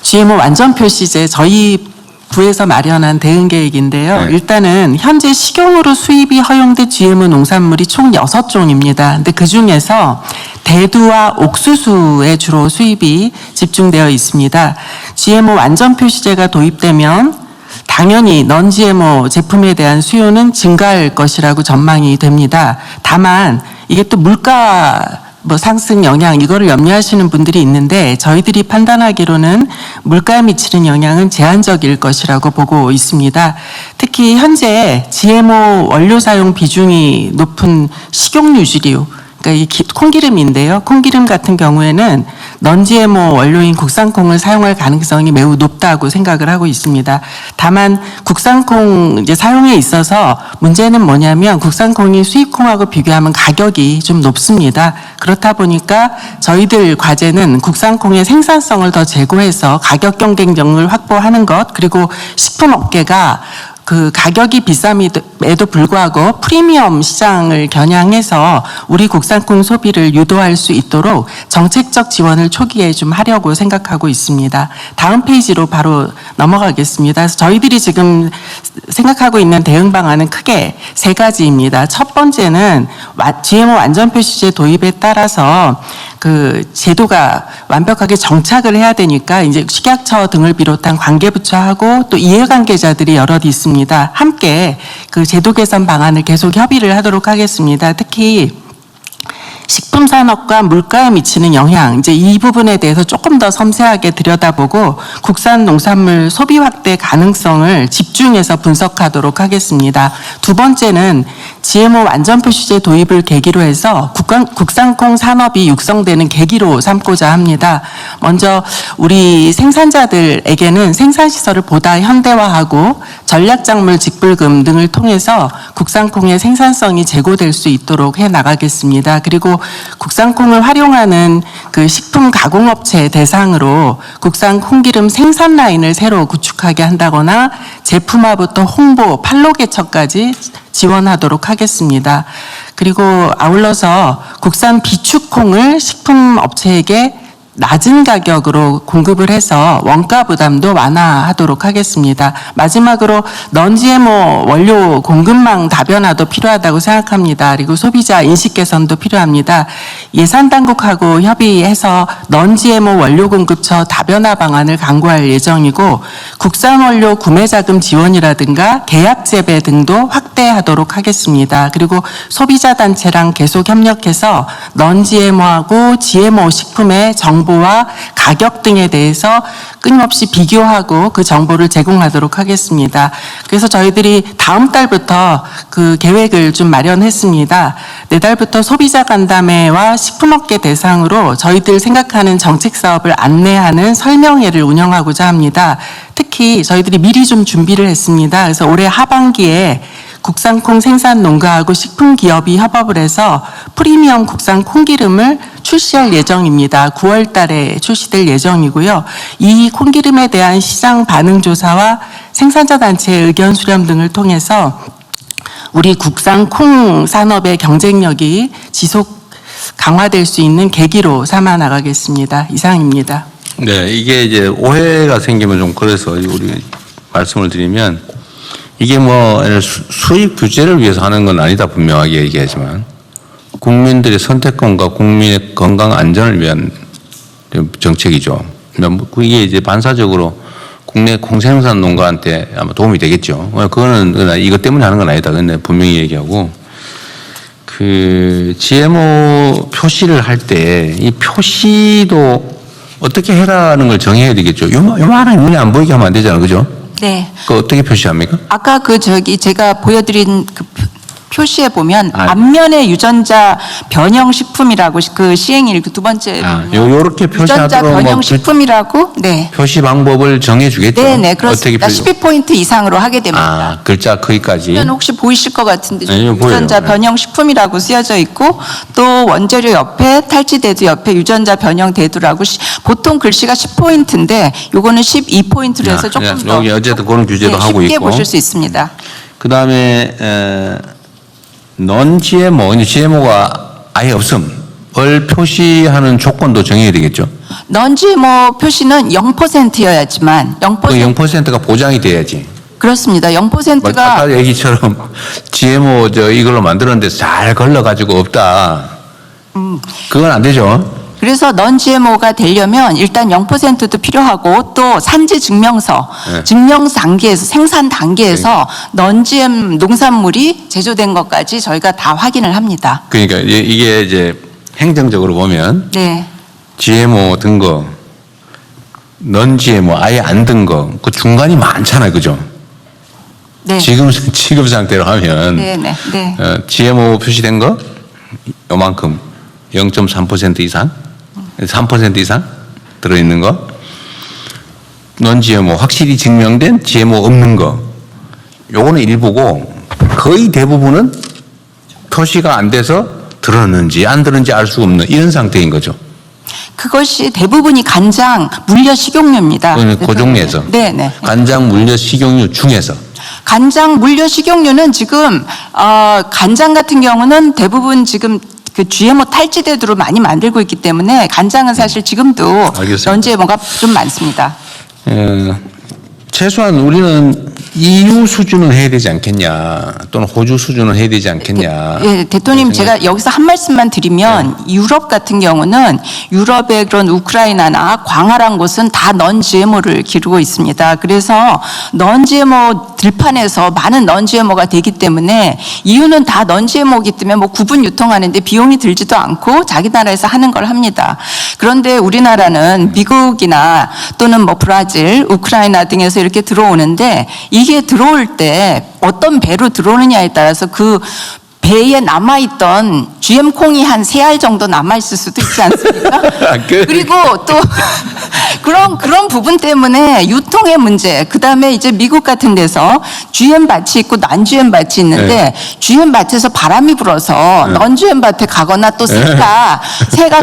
GMO 완전 표시제 저희 부에서 마련한 대응 계획인데요. 네. 일단은 현재 식용으로 수입이 허용된 GMO 농산물이 총 6종입니다. 근데 그 중에서 대두와 옥수수에 주로 수입이 집중되어 있습니다. GMO 완전 표시제가 도입되면 당연히 넌 GMO 제품에 대한 수요는 증가할 것이라고 전망이 됩니다. 다만 이게 또 물가 상승 영향 이거를 염려하시는 분들이 있는데 저희들이 판단하기로는 물가에 미치는 영향은 제한적일 것이라고 보고 있습니다. 특히 현재 GMO 원료 사용 비중이 높은 식용유지류 그러니까 이 콩기름인데요. 콩기름 같은 경우에는 넌 GMO 원료인 국산콩을 사용할 가능성이 매우 높다고 생각을 하고 있습니다. 다만 국산콩 이제 사용에 있어서 문제는 뭐냐면 국산콩이 수입콩하고 비교하면 가격이 좀 높습니다. 그렇다 보니까 저희들 과제는 국산콩의 생산성을 더 제고해서 가격 경쟁력을 확보하는 것 그리고 식품업계가 그 가격이 비쌈에도 불구하고 프리미엄 시장을 겨냥해서 우리 국산콩 소비를 유도할 수 있도록 정책적 지원을 초기에 좀 하려고 생각하고 있습니다. 다음 페이지로 바로 넘어가겠습니다. 그래서 저희들이 지금 생각하고 있는 대응 방안은 크게 3가지입니다. 첫 번째는 GMO 완전 표시제 도입에 따라서 그 제도가 완벽하게 정착을 해야 되니까 이제 식약처 등을 비롯한 관계부처하고 또 이해관계자들이 여럿 있습니다. 함께 그 제도 개선 방안을 계속 협의를 하도록 하겠습니다. 특히 식품 산업과 물가에 미치는 영향, 이제 이 부분에 대해서 조금 더 섬세하게 들여다보고 국산 농산물 소비 확대 가능성을 집중해서 분석하도록 하겠습니다. 두 번째는 GMO 완전 표시제 도입을 계기로 해서 국산콩 산업이 육성되는 계기로 삼고자 합니다. 먼저 우리 생산자들에게는 생산시설을 보다 현대화하고 전략작물 직불금 등을 통해서 국산콩의 생산성이 제고될 수 있도록 해 나가겠습니다. 그리고 국산콩을 활용하는 그 식품 가공업체 대상으로 국산 콩기름 생산 라인을 새로 구축하게 한다거나 제품화부터 홍보, 판로 개척까지 지원하도록 하겠습니다. 그리고 아울러서 국산 비축콩을 식품업체에게 낮은 가격으로 공급을 해서 원가 부담도 완화하도록 하겠습니다. 마지막으로 넌 GMO 원료 공급망 다변화도 필요하다고 생각합니다. 그리고 소비자 인식 개선도 필요합니다. 예산 당국하고 협의해서 넌 GMO 원료 공급처 다변화 방안을 강구할 예정이고 국산 원료 구매 자금 지원이라든가 계약 재배 등도 확대하도록 하겠습니다. 그리고 소비자 단체랑 계속 협력해서 넌 GMO하고 GMO 식품의 정보와 가격 등에 대해서 끊임없이 비교하고 그 정보를 제공하도록 하겠습니다. 그래서 저희들이 다음 달부터 그 계획을 좀 마련했습니다. 내달부터 소비자 간담회와 식품업계 대상으로 저희들 생각하는 정책 사업을 안내하는 설명회를 운영하고자 합니다. 특히 저희들이 미리 좀 준비를 했습니다. 그래서 올해 하반기에 국산콩 생산 농가하고 식품기업이 협업을 해서 프리미엄 국산 콩기름을 출시할 예정입니다. 9월 달에 출시될 예정이고요. 이 콩기름에 대한 시장 반응 조사와 생산자 단체의 의견 수렴 등을 통해서 우리 국산 콩 산업의 경쟁력이 지속 강화될 수 있는 계기로 삼아 나가겠습니다. 이상입니다. 네, 이게 이제 오해가 생기면 좀 그래서 우리 말씀을 드리면 이게 뭐 수입 규제를 위해서 하는 건 아니다 분명하게 얘기하지만 국민들의 선택권과 국민의 건강 안전을 위한 정책이죠. 이게 이제 반사적으로 국내 콩생산 농가한테 아마 도움이 되겠죠. 그거는 이것 때문에 하는 건 아니다. 근데 분명히 얘기하고 그 GMO 표시를 할 때 이 표시도 어떻게 해라는 걸 정해야 되겠죠. 요만한 눈에 안 보이게 하면 안 되잖아요. 그죠? 네. 그 어떻게 표시합니까? 아까 제가 보여드린 그 표시에 보면 앞면에 유전자 변형 식품이라고 그 시행일 두 번째 요렇게 유전자 표시하도록 변형 식품이라고 네. 표시 방법을 정해 주겠죠. 네네 그렇습니다. 12포인트 이상으로 하게 됩니다. 글자 크기까지. 그러면 혹시 보이실 것 같은데 네, 유전자 보여요. 변형 식품이라고 쓰여져 있고 또 원재료 옆에 탈취대두 옆에 유전자 변형 대두라고 보통 글씨가 10포인트인데 요거는 12포인트로 해서 조금 더 여기 어쨌든 그런 규제도 하고 쉽게 있고. 보실 수 있습니다. 그다음에 넌 GMO, GMO가 아예 표시하는 조건도 정해야 되겠죠. non-GMO 표시는 0%여야지만 그 0%가 보장이 돼야지. 그렇습니다. 뭐 0%가 아까 얘기처럼 GMO 이걸로 만들었는데 잘 걸러가지고 없다. 그건 안 되죠. 그래서 non-GMO가 되려면 일단 0%도 필요하고 또 산지 증명서, 네. 증명 단계에서 생산 단계에서 non-GM 농산물이 제조된 것까지 저희가 다 확인을 합니다. 그러니까 이게 이제 행정적으로 보면 네, GMO 든 거, 넌 GMO 아예 안 든 거, 그 중간이 많잖아요, 그죠? 네, 지금 상태로 하면 네, 네, 네. GMO 표시된 거 요만큼 0.3% 이상, 3% 이상 들어있는 거, 넌 GMO 확실히 증명된 GMO 없는 거, 요거는 일부고 거의 대부분은 표시가 안 돼서 들었는지 안 들었는지 알 수 없는 이런 상태인 거죠. 그것이 대부분이 간장, 물엿, 식용유입니다. 그 종류에서. 네, 네. 간장, 물엿, 식용유 중에서. 간장, 물엿, 식용유는 지금 간장 같은 경우는 대부분 지금 그 GMO 탈지대두로 많이 만들고 있기 때문에 간장은 사실 지금도 알겠습니다. non-GMO가 좀 많습니다. 최소한 우리는 EU 수준은 해야 되지 않겠냐, 또는 호주 수준은 해야 되지 않겠냐. 예, 대통령 제가 여기서 한 말씀만 드리면 유럽 같은 경우는 유럽의 그런 우크라이나나 광활한 곳은 다 non-GMO를 기르고 있습니다. 그래서 non-GMO 들판에서 많은 non-GMO가 되기 때문에 EU는 다 non-GMO이기 때문에 뭐 구분 유통하는데 비용이 들지도 않고 자기 나라에서 하는 걸 합니다. 그런데 우리나라는 미국이나 또는 뭐 브라질, 우크라이나 등에서 이렇게 들어오는데 이게 들어올 때 어떤 배로 들어오느냐에 따라서 그 배에 남아있던 GM 콩이 한 3알 정도 남아있을 수도 있지 않습니까? 그리고 또 그런 부분 때문에 유통의 문제, 그 다음에 이제 미국 같은 데서 GM 밭이 있고 non GM 밭이 있는데 네. GM 밭에서 바람이 불어서 non GM 밭에 가거나 또 새가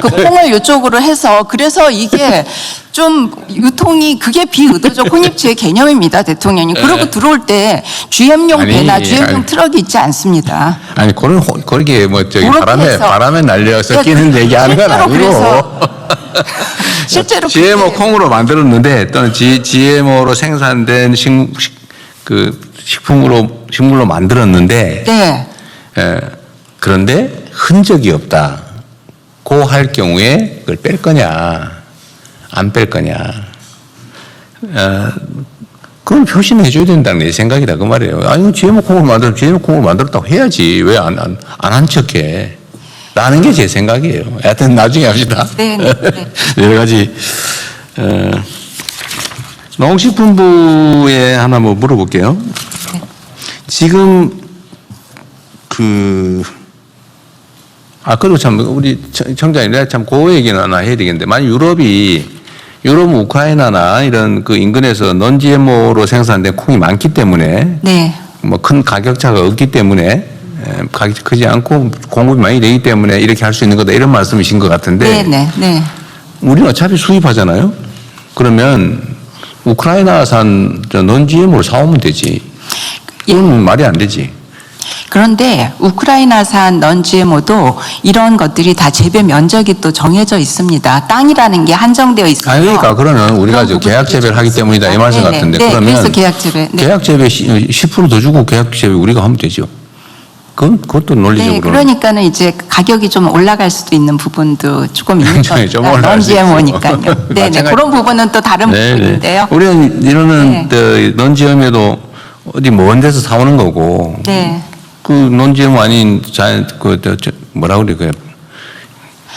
그 콩을 이쪽으로 해서 그래서 이게 좀 유통이 그게 비의도적 혼입지의 개념입니다, 대통령님. 그러고 들어올 때 GM용 아니, 배나 GM용 아니. 트럭이 있지 않습니다. 아니, 그렇게 뭐 그렇게 해서. 바람에 날려서 끼는 얘기하는 건 실제로 아니고. 그래서 실제로 GMO 그렇게 콩으로 만들었는데 또는 GMO로 생산된 식물로 만들었는데 네. 그런데 흔적이 없다. 고 할 경우에 그걸 뺄 거냐, 안 뺄 거냐. 그건 표시는 해줘야 된다는 내 생각이다 그 말이에요. 아니 GMO 콩을 만들었다고 해야지 왜 안 한 척해? 라는 게 제 생각이에요. 하여튼 나중에 합시다. 네, 네, 네. 여러 가지 농식품부에 하나 뭐 물어볼게요. 지금 그리고 참 우리 청장님 내가 참 그 얘기는 하나 해야 되겠는데 만약 유럽 우크라이나나 이런 그 인근에서 non-GMO로 생산된 콩이 많기 때문에 네. 뭐 큰 가격차가 없기 때문에 가격이 크지 않고 공급이 많이 되기 때문에 이렇게 할 수 있는 거다 이런 말씀이신 것 같은데 네, 네, 네. 우리는 어차피 수입하잖아요. 그러면 우크라이나산 non-GMO를 사오면 되지. 이건 말이 안 되지. 그런데 우크라이나산 non-GMO도 이런 것들이 다 재배 면적이 또 정해져 있습니다. 땅이라는 게 한정되어 있어서. 아니 그러니까 그러면 우리가 그런 계약 재배를 하기 때문이다 이 말씀 네네. 같은데 네, 그러면 그래서 계약 재배. 네. 계약 재배 10% 더 주고 계약 재배 우리가 하면 되죠. 그것도 논리적으로. 네, 그러니까는 이제 가격이 좀 올라갈 수도 있는 부분도 조금 있는 굉장히 좀 겁니다. 올라갈 수 있죠. non-GMO니까요. 네, 네. 마찬가지. 그런 부분은 또 다른 부분인데요. 우리는 이러는 네. non-GMO도 어디 먼 데서 사오는 거고. 네. 그 non-GMO 아닌 뭐라 그래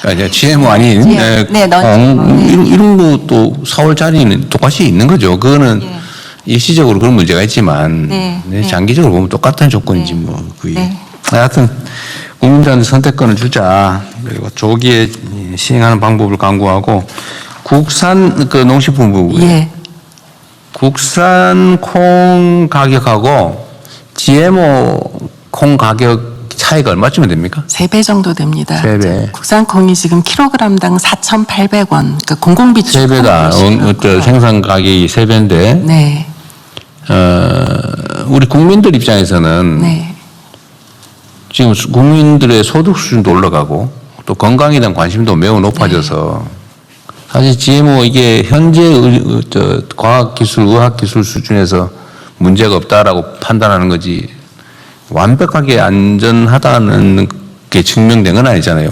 그 GMO 아닌 네, non-GMO. 네. 이런 것도 4월 자리는 똑같이 있는 거죠. 그거는 네. 일시적으로 그런 문제가 있지만 네, 네. 장기적으로 보면 똑같은 조건이지 네. 뭐 그게. 네. 하여튼 국민들한테 선택권을 주자. 그리고 조기에 시행하는 방법을 강구하고 국산 그 농식품부 예. 국산 콩 가격하고 GMO 콩 가격 차이가 얼마쯤 됩니까? 3배 정도 됩니다. 3배. 국산 콩이 지금 킬로그램당 4,800원. 그러니까 공공비축. 3배다. 생산 가격이 3배인데 네. 우리 국민들 입장에서는 네. 지금 국민들의 소득 수준도 올라가고 또 건강에 대한 관심도 매우 높아져서 사실 GMO 이게 현재 과학기술, 의학기술 수준에서 문제가 없다라고 판단하는 거지 완벽하게 안전하다는 게 증명된 건 아니잖아요.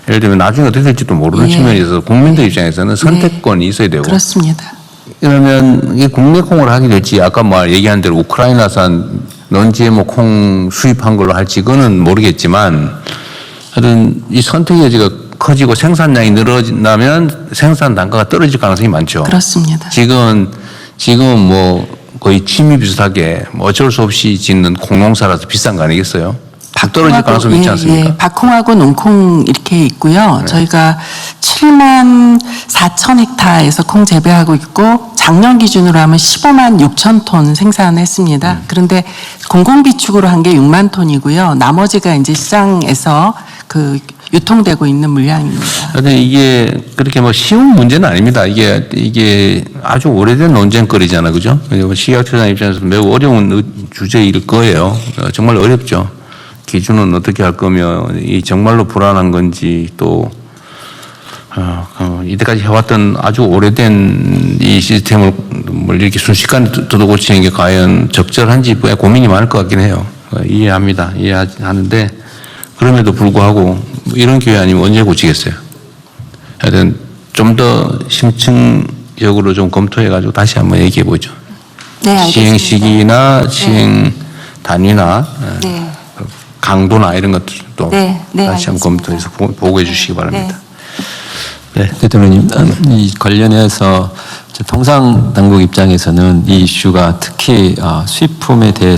예를 들면 나중에 어떻게 될지도 모르는 예. 측면이 있어서 국민들 입장에서는 선택권이 있어야 되고 그렇습니다. 그러면 이게 국내 콩을 하게 될지 아까 얘기한 대로 우크라이나산 non-GMO 콩 수입한 걸로 할지 그거는 모르겠지만 하여튼 이 선택의 여지가 커지고 생산량이 늘어나면 생산 단가가 떨어질 가능성이 많죠. 그렇습니다. 지금은 뭐 거의 취미 비슷하게 뭐 어쩔 수 없이 짓는 콩농사라서 비싼 거 아니겠어요? 팍 떨어질 가능성이 있지 않습니까? 예, 박콩하고 농콩 이렇게 있고요. 네. 저희가 7만 4천 헥타에서 콩 재배하고 있고 작년 기준으로 하면 15만 6천 톤 생산했습니다. 그런데 공공비축으로 한 게 6만 톤이고요. 나머지가 이제 시장에서 그 유통되고 있는 물량입니다. 하여튼 이게 그렇게 뭐 쉬운 문제는 아닙니다. 이게 아주 오래된 논쟁거리잖아요. 그죠? 식약처장 입장에서 매우 어려운 주제일 거예요. 정말 어렵죠. 기준은 어떻게 할 거며, 이 정말로 불안한 건지, 또, 이때까지 해왔던 아주 오래된 이 시스템을 이렇게 순식간에 뜯어고치는 게 과연 적절한지 고민이 많을 것 같긴 해요. 이해합니다. 이해하는데, 그럼에도 불구하고, 이런 기회 아니면 언제 고치겠어요? 하여튼, 좀 더 심층적으로 좀 검토해가지고 다시 한번 얘기해보죠. 네, 알겠습니다. 시행 시기나 시행 단위나 네. 강도나 이런 것들도 네, 네, 다시 한번 검토해서 보고해 주시기 바랍니다. 네. 대통령님, 이 관련해서 통상 당국 입장에서는 이 이슈가 특히 수입품에 대해서